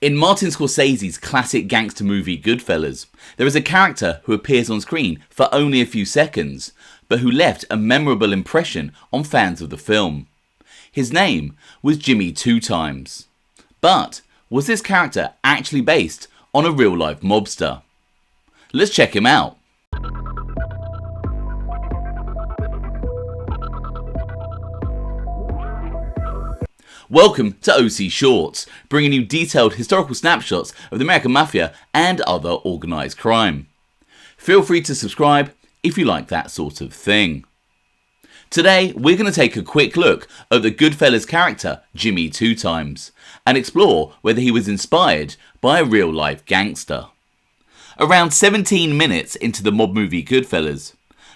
In Martin Scorsese's classic gangster movie Goodfellas, there is a character who appears on screen for only a few seconds, but who left a memorable impression on fans of the film. His name was Jimmy Two Times. But was this character actually based on a real-life mobster? Let's check him out. Welcome to OC Shorts, bringing you detailed historical snapshots of the American Mafia and other organised crime. Feel free to subscribe if you like that sort of thing. Today we're going to take a quick look at the Goodfellas character Jimmy Two Times and explore whether he was inspired by a real-life gangster. Around 17 minutes into the mob movie Goodfellas,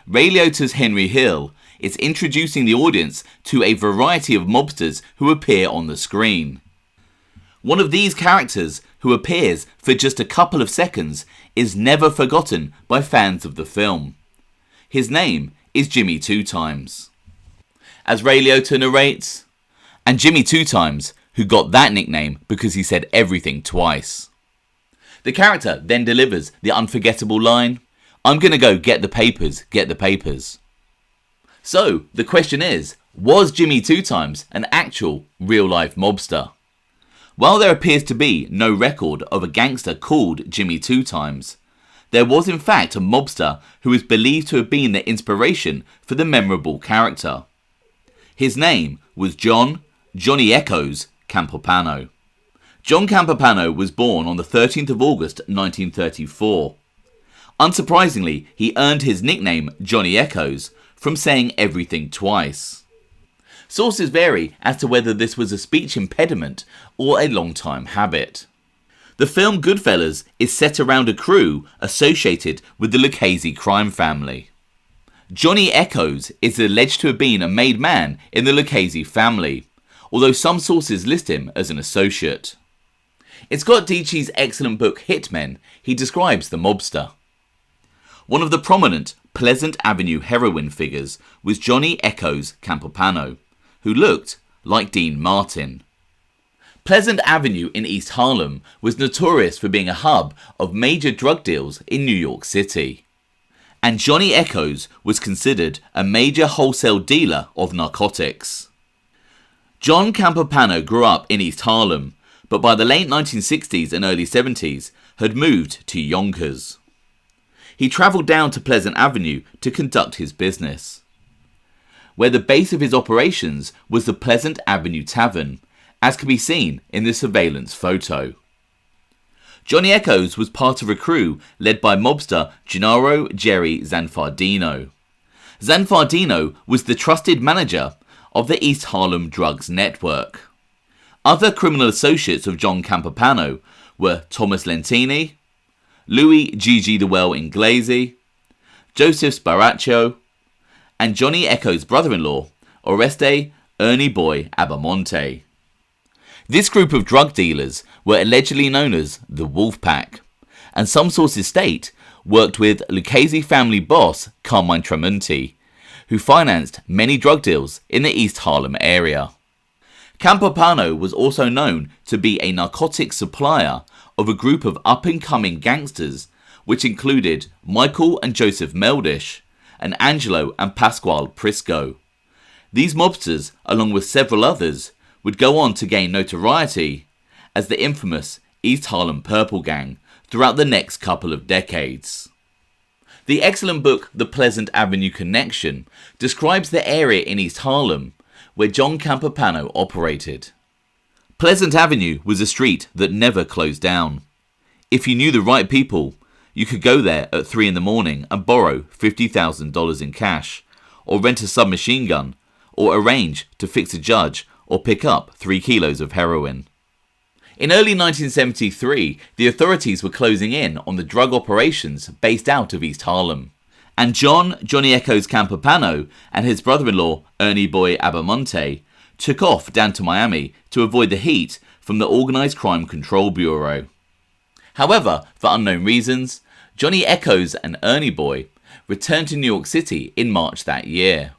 Ray Liotta's Henry Hill is introducing the audience to a variety of mobsters who appear on the screen. One of these characters, who appears for just a couple of seconds, is never forgotten by fans of the film. His name is Jimmy Two Times. As Ray Liotta narrates, and Jimmy Two Times, who got that nickname because he said everything twice. The character then delivers the unforgettable line, "I'm gonna go get the papers, get the papers." So, the question is, was Jimmy Two Times an actual, real-life mobster? While there appears to be no record of a gangster called Jimmy Two Times, there was in fact a mobster who is believed to have been the inspiration for the memorable character. His name was Johnny Echoes Campopano. John Campopano was born on the 13th of August 1934. Unsurprisingly, he earned his nickname Johnny Echoes from saying everything twice. Sources vary as to whether this was a speech impediment or a long-time habit. The film Goodfellas is set around a crew associated with the Lucchese Crime Family. Johnny Echoes is alleged to have been a made man in the Lucchese family, although some sources list him as an associate. In Scott Dietschy's excellent book Hitmen, he describes the mobster. One of the prominent Pleasant Avenue heroine figures was Johnny Echoes Campopano, who looked like Dean Martin. Pleasant Avenue in East Harlem was notorious for being a hub of major drug deals in New York City. And Johnny Echoes was considered a major wholesale dealer of narcotics. John Campopano grew up in East Harlem, but by the late 1960s and early 70s had moved to Yonkers. He travelled down to Pleasant Avenue to conduct his business, where the base of his operations was the Pleasant Avenue Tavern, as can be seen in this surveillance photo. Johnny Echoes was part of a crew led by mobster Gennaro Jerry Zanfardino. Zanfardino was the trusted manager of the East Harlem Drugs Network. Other criminal associates of John Campopano were Thomas Lentini, Louis Gigi the Well Inglese, Joseph Sparaccio, and Johnny Echoes' brother-in-law, Oreste Ernie Boy Abbamonte. This group of drug dealers were allegedly known as the Wolf Pack, and some sources state worked with Lucchese family boss Carmine Tramunti, who financed many drug deals in the East Harlem area. Campopano was also known to be a narcotics supplier of a group of up-and-coming gangsters, which included Michael and Joseph Meldish, and Angelo and Pasquale Prisco. These mobsters, along with several others, would go on to gain notoriety as the infamous East Harlem Purple Gang throughout the next couple of decades. The excellent book The Pleasant Avenue Connection describes the area in East Harlem where John Campopano operated. Pleasant Avenue was a street that never closed down. If you knew the right people, you could go there at 3 in the morning and borrow $50,000 in cash, or rent a submachine gun, or arrange to fix a judge or pick up 3 kilos of heroin. In early 1973, the authorities were closing in on the drug operations based out of East Harlem, and Johnny Echoes Campopano and his brother-in-law Ernie Boy Abbamonte took off down to Miami to avoid the heat from the Organized Crime Control Bureau. However, for unknown reasons, Johnny Echoes and Ernie Boy returned to New York City in March that year.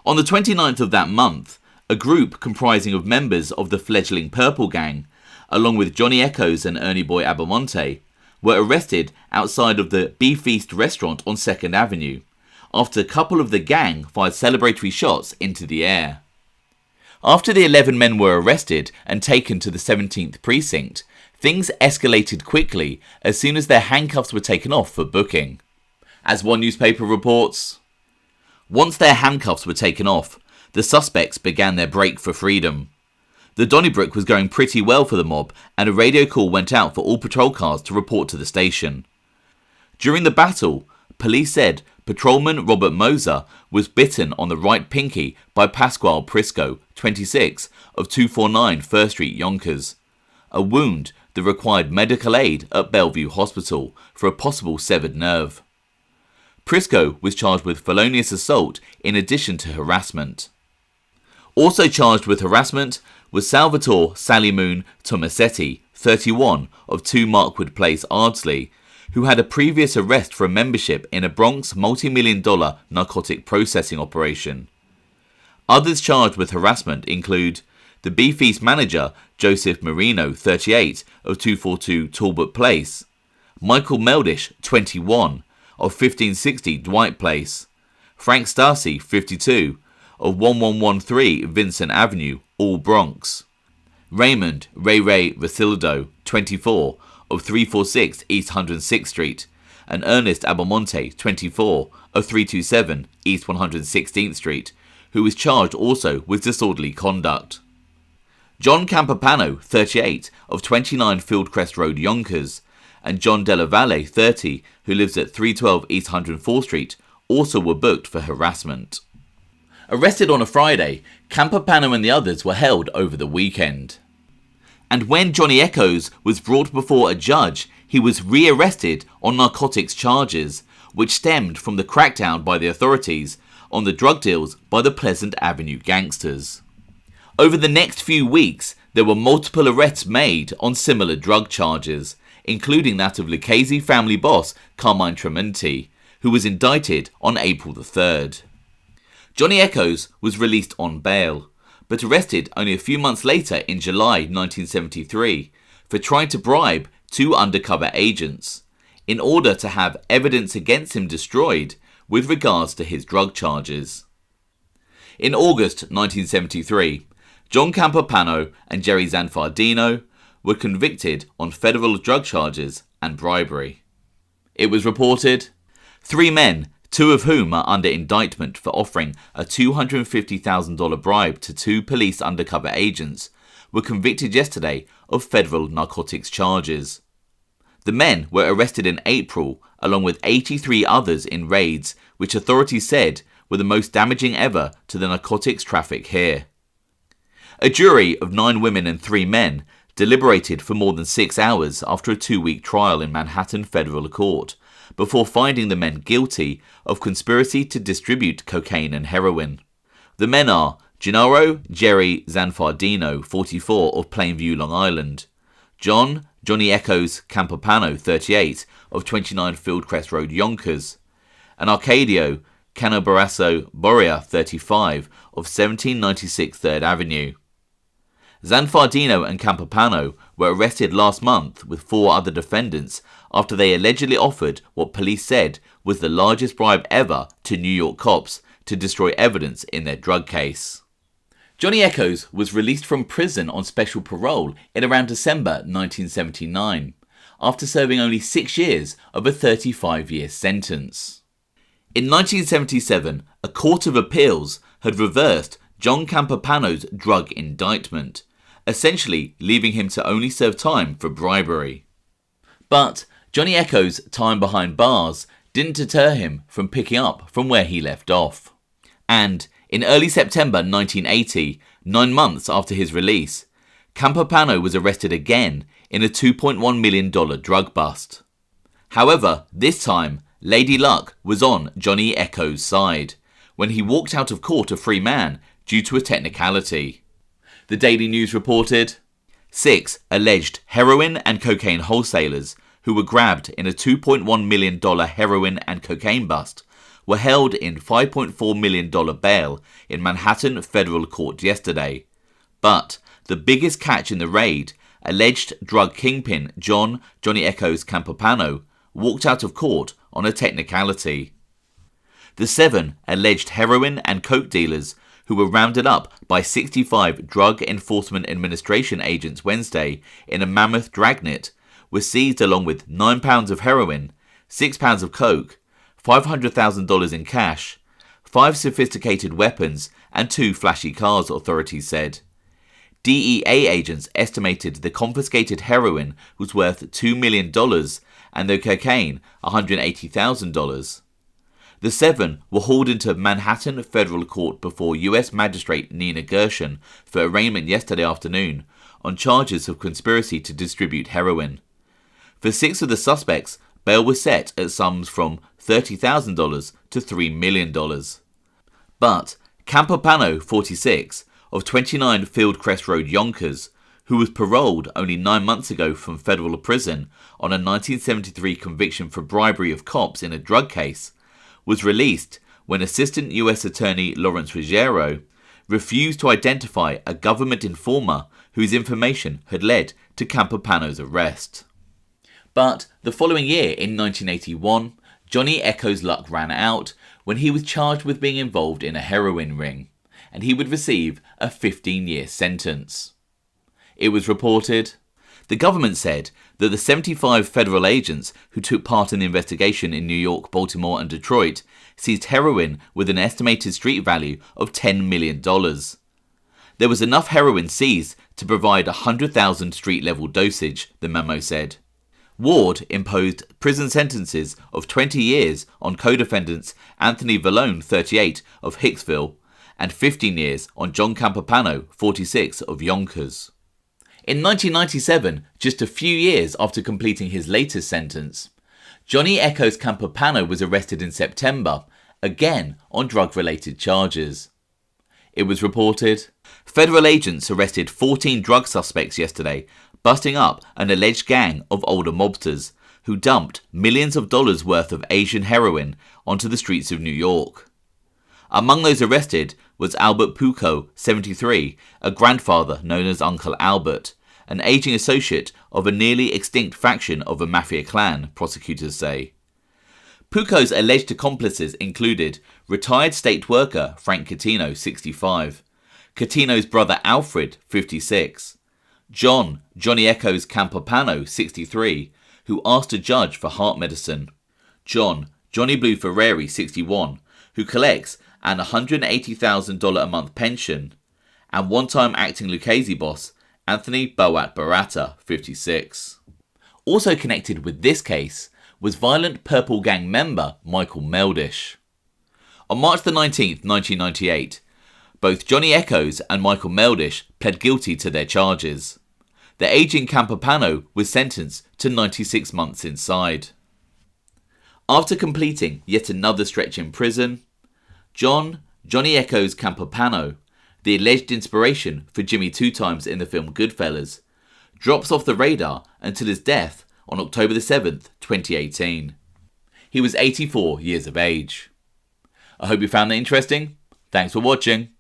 On the 29th of that month, a group comprising of members of the fledgling Purple Gang, along with Johnny Echoes and Ernie Boy Abbamonte, were arrested outside of the Beef Feast restaurant on 2nd Avenue, after a couple of the gang fired celebratory shots into the air. After the 11 men were arrested and taken to the 17th precinct, things escalated quickly as soon as their handcuffs were taken off for booking. As one newspaper reports, once their handcuffs were taken off, the suspects began their break for freedom. The Donnybrook was going pretty well for the mob, and a radio call went out for all patrol cars to report to the station. During the battle, police said patrolman Robert Moser was bitten on the right pinky by Pasquale Prisco, 26, of 249 First Street, Yonkers, a wound that required medical aid at Bellevue Hospital for a possible severed nerve. Prisco was charged with felonious assault in addition to harassment. Also charged with harassment was Salvatore Salimoon Tomasetti, 31, of 2 Markwood Place, Ardsley, who had a previous arrest for a membership in a Bronx multi-million-dollar narcotic processing operation. Others charged with harassment include the Beef Feast manager Joseph Marino, 38, of 242 Talbot Place, Michael Meldish, 21, of 1560 Dwight Place, Frank Stasi, 52, of 1113 Vincent Avenue, All Bronx, Raymond Ray Rosildo, 24, of 346 East 106th Street, and Ernest Abbamonte, 24, of 327 East 116th Street, who was charged also with disorderly conduct. John Campapano, 38, of 29 Fieldcrest Road, Yonkers, and John Della Valle, 30, who lives at 312 East 104th Street, also were booked for harassment. Arrested on a Friday, Campapano and the others were held over the weekend. And when Johnny Echoes was brought before a judge, he was re-arrested on narcotics charges, which stemmed from the crackdown by the authorities on the drug deals by the Pleasant Avenue gangsters. Over the next few weeks, there were multiple arrests made on similar drug charges, including that of Lucchese family boss Carmine Tramunti, who was indicted on April the 3rd. Johnny Echoes was released on bail, but arrested only a few months later in July 1973 for trying to bribe 2 undercover agents in order to have evidence against him destroyed with regards to his drug charges. In August 1973, John Campapano and Jerry Zanfardino were convicted on federal drug charges and bribery. It was reported 3 men, 2 of whom are under indictment for offering a $250,000 bribe to 2 police undercover agents, were convicted yesterday of federal narcotics charges. The men were arrested in April, along with 83 others in raids, which authorities said were the most damaging ever to the narcotics traffic here. A jury of 9 women and 3 men deliberated for more than 6 hours after a 2-week trial in Manhattan Federal Court, before finding the men guilty of conspiracy to distribute cocaine and heroin. The men are Gennaro Jerry Zanfardino, 44, of Plainview, Long Island, Johnny Echoes Campapano, 38, of 29 Fieldcrest Road, Yonkers, and Arcadio Canobarrasso Boria, 35, of 1796 3rd Avenue. Zanfardino and Campapano were arrested last month with 4 other defendants after they allegedly offered what police said was the largest bribe ever to New York cops to destroy evidence in their drug case. Johnny Echoes was released from prison on special parole in around December 1979, after serving only 6 years of a 35-year sentence. In 1977, a court of appeals had reversed John Campapano's drug indictment, essentially leaving him to only serve time for bribery. But Johnny Echoes' time behind bars didn't deter him from picking up from where he left off. And in early September 1980, 9 months after his release, Campapano was arrested again in a $2.1 million drug bust. However, this time, Lady Luck was on Johnny Echoes' side when he walked out of court a free man due to a technicality. The Daily News reported 6 alleged heroin and cocaine wholesalers who were grabbed in a $2.1 million heroin and cocaine bust were held in $5.4 million bail in Manhattan Federal Court yesterday. But the biggest catch in the raid, alleged drug kingpin Johnny Echoes Campopano walked out of court on a technicality. The 7 alleged heroin and coke dealers who were rounded up by 65 Drug Enforcement Administration agents Wednesday in a mammoth dragnet were seized along with 9 pounds of heroin, 6 pounds of coke, $500,000 in cash, 5 sophisticated weapons and 2 flashy cars, authorities said. DEA agents estimated the confiscated heroin was worth $2 million and the cocaine $180,000. The 7 were hauled into Manhattan federal court before U.S. Magistrate Nina Gershon for arraignment yesterday afternoon on charges of conspiracy to distribute heroin. For 6 of the suspects, bail was set at sums from $30,000 to $3 million. But Campopano, 46, of 29 Fieldcrest Road, Yonkers, who was paroled only 9 months ago from federal prison on a 1973 conviction for bribery of cops in a drug case, was released when Assistant U.S. Attorney Lawrence Ruggiero refused to identify a government informer whose information had led to Campopano's arrest. But the following year, in 1981, Johnny Echoes' luck ran out when he was charged with being involved in a heroin ring, and he would receive a 15-year sentence. It was reported. The government said that the 75 federal agents who took part in the investigation in New York, Baltimore and Detroit seized heroin with an estimated street value of $10 million. There was enough heroin seized to provide 100,000 street-level dosage, the memo said. Ward imposed prison sentences of 20 years on co-defendants Anthony Vallone, 38, of Hicksville, and 15 years on John Campopano, 46, of Yonkers. In 1997, just a few years after completing his latest sentence, Johnny Echoes Campopano was arrested in September, again on drug-related charges. It was reported. Federal agents arrested 14 drug suspects yesterday, busting up an alleged gang of older mobsters who dumped millions of dollars worth of Asian heroin onto the streets of New York. Among those arrested was Albert Pucco, 73, a grandfather known as Uncle Albert, an aging associate of a nearly extinct faction of a mafia clan, prosecutors say. Pucco's alleged accomplices included retired state worker Frank Catino, 65, Catino's brother Alfred, 56, Johnny Echoes Campopano, 63, who asked a judge for heart medicine, Johnny Blue Ferrari, 61, who collects an $180,000 a month pension, and one-time acting Lucchese boss Anthony Boat Barata, 56. Also connected with this case was violent Purple Gang member Michael Meldish. On March the 19th, 1998, both Johnny Echoes and Michael Meldish pled guilty to their charges. The aging Campopano was sentenced to 96 months inside. After completing yet another stretch in prison, Johnny Echoes Campopano, the alleged inspiration for Jimmy Two Times in the film Goodfellas, drops off the radar until his death on October 7th, 2018. He was 84 years of age. I hope you found that interesting. Thanks for watching.